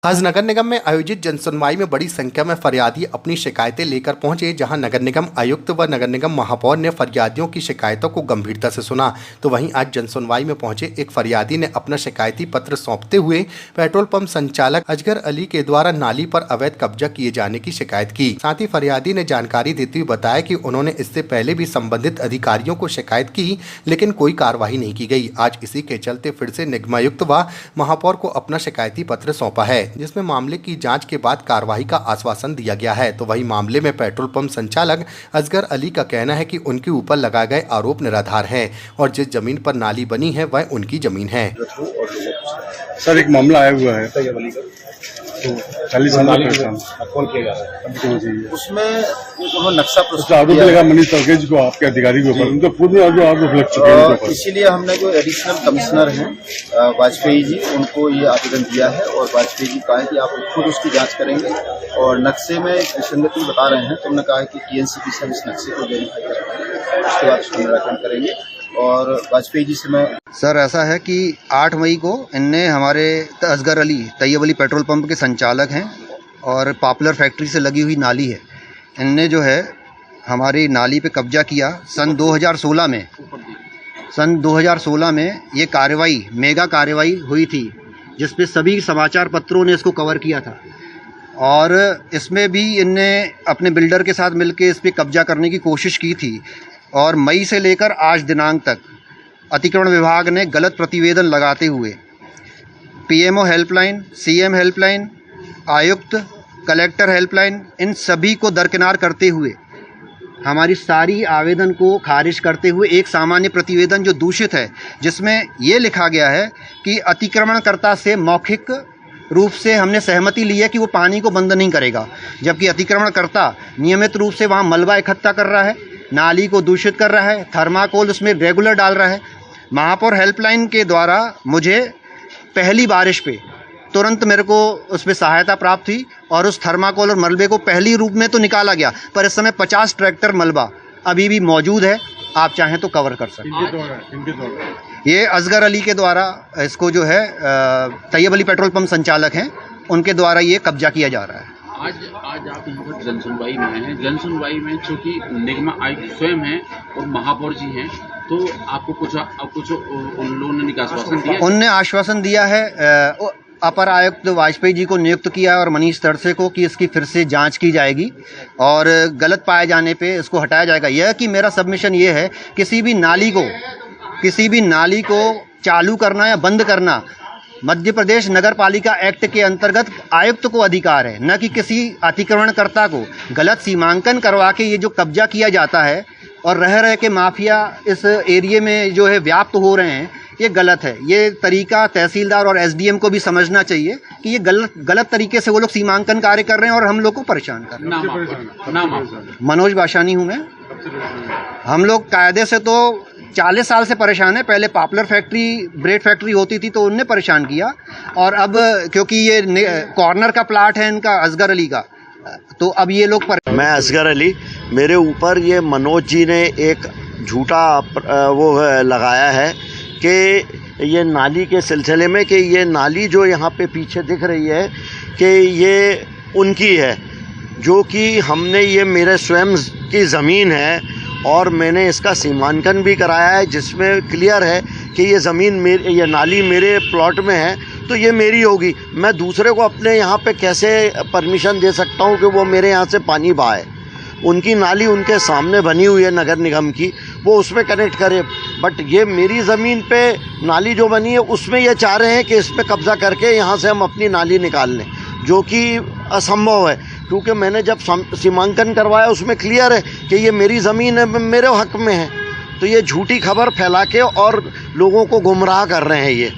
आज नगर निगम में आयोजित जनसुनवाई में बड़ी संख्या में फरियादी अपनी शिकायतें लेकर पहुंचे, जहां नगर निगम आयुक्त व नगर निगम महापौर ने फरियादियों की शिकायतों को गंभीरता से सुना। तो वहीं आज जनसुनवाई में पहुंचे एक फरियादी ने अपना शिकायती पत्र सौंपते हुए पेट्रोल पंप संचालक असगर अली के द्वारा नाली पर अवैध कब्जा किए जाने की शिकायत की। साथ ही फरियादी ने जानकारी देते हुए बताया कि उन्होंने इससे पहले भी संबंधित अधिकारियों को शिकायत की, लेकिन कोई कार्रवाई नहीं की गई। आज इसी के चलते फिर से निगमायुक्त व महापौर को अपना शिकायती पत्र सौंपा है, जिसमें मामले की जांच के बाद कार्रवाई का आश्वासन दिया गया है। तो वहीं मामले में पेट्रोल पंप संचालक असगर अली का कहना है कि उनके ऊपर लगाए गए आरोप निराधार हैं और जिस जमीन पर नाली बनी है वह उनकी जमीन है। सर, एक मामला आया हुआ है तो 40 साल कौन किया जा रहा है उसमें नक्शा प्रस्तुत आरोप लगा मनीष तलकेज को, आपके अधिकारी के ऊपर, उनके पूर्व आरोप लग चुके हैं। इसीलिए हमने जो एडिशनल कमिश्नर हैं वाजपेयी जी, उनको ये आवेदन दिया है और वाजपेयी जी कहा है कि आप खुद उसकी जांच करेंगे और नक्शे में विसंगति बता रहे हैं तो हमने कहा है कि TNCP से इस नक्शे को वेरीफाई करेंगे, उसके बाद उसका निराकरण करेंगे। और वाजपेयी जी से मैं सर, ऐसा है कि 8 मई को इनने हमारे असगर अली तैयब अली पेट्रोल पंप के संचालक हैं और पॉपुलर फैक्ट्री से लगी हुई नाली है, इनने जो है हमारी नाली पे कब्जा किया। सन 2016 में ये कार्रवाई, मेगा कार्रवाई हुई थी जिसपे सभी समाचार पत्रों ने इसको कवर किया था और इसमें भी इनने अपने बिल्डर के साथ मिलकर इस पर कब्जा करने की कोशिश की थी। और मई से लेकर आज दिनांक तक अतिक्रमण विभाग ने गलत प्रतिवेदन लगाते हुए PMO हेल्पलाइन, CM हेल्पलाइन, आयुक्त, कलेक्टर हेल्पलाइन, इन सभी को दरकिनार करते हुए हमारी सारी आवेदन को खारिज करते हुए एक सामान्य प्रतिवेदन जो दूषित है, जिसमें ये लिखा गया है कि अतिक्रमणकर्ता से मौखिक रूप से हमने सहमति ली है कि वो पानी को बंद नहीं करेगा, जबकि अतिक्रमणकर्ता नियमित रूप से वहाँ मलबा इकट्ठा कर रहा है, नाली को दूषित कर रहा है, थर्माकोल उसमें रेगुलर डाल रहा है। महापौर हेल्पलाइन के द्वारा मुझे पहली बारिश पे तुरंत मेरे को उस पर सहायता प्राप्त हुई और उस थर्माकोल और मलबे को पहली रूप में तो निकाला गया, पर इस समय 50 ट्रैक्टर मलबा अभी भी मौजूद है, आप चाहें तो कवर कर सकते हैं। ये असगर अली के द्वारा इसको जो है तैयब अली पेट्रोल पंप संचालक हैं, उनके द्वारा ये कब्जा किया जा रहा है। आज आप यहाँ पर जनसुनवाई में आए हैं। जनसुनवाई में चूँकि निगम आयुक्त स्वयं हैं और महापौर जी हैं, तो आपको कुछ उन लोगों ने आश्वासन दिया? उनने आश्वासन दिया है, अपर आयुक्त वाजपेयी जी को नियुक्त किया और मनीष तरसे को कि इसकी फिर से जांच की जाएगी और गलत पाए जाने पे इसको हटाया जाएगा। यह कि मेरा सबमिशन ये है, किसी भी नाली को चालू करना या बंद करना मध्य प्रदेश नगर पालिका एक्ट के अंतर्गत आयुक्त को अधिकार है, न कि किसी अतिक्रमणकर्ता को। गलत सीमांकन करवा के ये जो कब्जा किया जाता है और रह के माफिया इस एरिया में जो है व्याप्त हो रहे हैं, ये गलत है। ये तरीका तहसीलदार और SDM को भी समझना चाहिए कि ये गलत तरीके से वो लोग सीमांकन कार्य कर रहे हैं और हम लोग को परेशान कर रहे हैं। मनोज बाशानी हूँ मैं। हम लोग कायदे से तो 40 साल से परेशान है। पहले पॉपुलर फैक्ट्री, ब्रेड फैक्ट्री होती थी तो उनने परेशान किया, और अब क्योंकि ये कॉर्नर का प्लाट है इनका असगर अली का, तो अब ये लोग मैं असगर अली, मेरे ऊपर ये मनोज जी ने एक झूठा वो लगाया है कि ये नाली के सिलसिले में, कि ये नाली जो यहाँ पे पीछे दिख रही है कि ये उनकी है, जो कि हमने, ये मेरे स्वयं की ज़मीन है और मैंने इसका सीमांकन भी कराया है, जिसमें क्लियर है कि ये ज़मीन ये नाली मेरे प्लॉट में है, तो ये मेरी होगी। मैं दूसरे को अपने यहाँ पे कैसे परमिशन दे सकता हूँ कि वो मेरे यहाँ से पानी बहाए? उनकी नाली उनके सामने बनी हुई है नगर निगम की, वो उसमें कनेक्ट करे, बट ये मेरी ज़मीन पे नाली जो बनी है उसमें ये चाह रहे हैं कि इस पर कब्ज़ा करके यहाँ से हम अपनी नाली निकाल लें, जो कि असंभव है, क्योंकि मैंने जब सीमांकन करवाया उसमें क्लियर है कि ये मेरी ज़मीन है, मेरे हक में है। तो ये झूठी खबर फैला के और लोगों को गुमराह कर रहे हैं ये।